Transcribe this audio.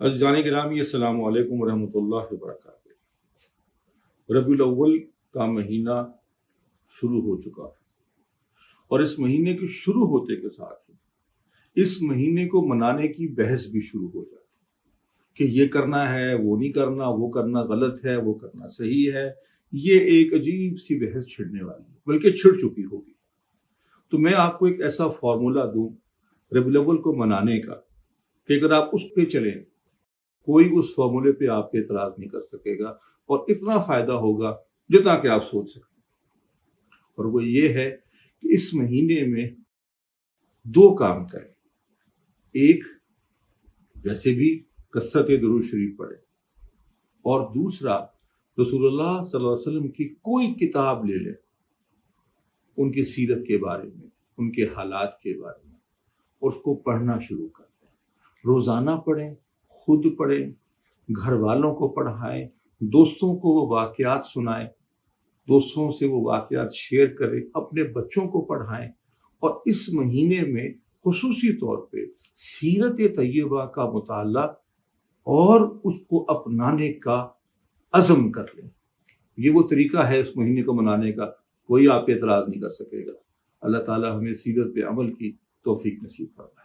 عزیزان گرامی، السلام علیکم ورحمۃ اللہ وبرکاتہ۔ ربیع الاول کا مہینہ شروع ہو چکا ہے، اور اس مہینے کے شروع ہوتے کے ساتھ اس مہینے کو منانے کی بحث بھی شروع ہو جاتی کہ یہ کرنا ہے، وہ نہیں کرنا، وہ کرنا غلط ہے، وہ کرنا صحیح ہے۔ یہ ایک عجیب سی بحث چھڑنے والی ہے، بلکہ چھڑ چکی ہوگی۔ تو میں آپ کو ایک ایسا فارمولا دوں ربیع الاول کو منانے کا کہ اگر آپ اس پہ چلیں، کوئی اس فارمولے پہ آپ کے اعتراض نہیں کر سکے گا، اور اتنا فائدہ ہوگا جتنا کہ آپ سوچ سکتے ہیں۔ اور وہ یہ ہے کہ اس مہینے میں دو کام کریں۔ ایک، ویسے بھی کثرت درود شریف پڑھیں، اور دوسرا رسول اللہ صلی اللہ علیہ وسلم کی کوئی کتاب لے لیں، ان کی سیرت کے بارے میں، ان کے حالات کے بارے میں، اور اس کو پڑھنا شروع کر دیں۔ روزانہ پڑھیں، خود پڑھیں، گھر والوں کو پڑھائیں، دوستوں کو وہ واقعات سنائیں، دوستوں سے وہ واقعات شیئر کریں، اپنے بچوں کو پڑھائیں، اور اس مہینے میں خصوصی طور پہ سیرت طیبہ کا مطالعہ اور اس کو اپنانے کا عزم کر لیں۔ یہ وہ طریقہ ہے اس مہینے کو منانے کا، کوئی آپ پہ اعتراض نہیں کر سکے گا۔ اللہ تعالی ہمیں سیرت پہ عمل کی توفیق نصیب فرمائے۔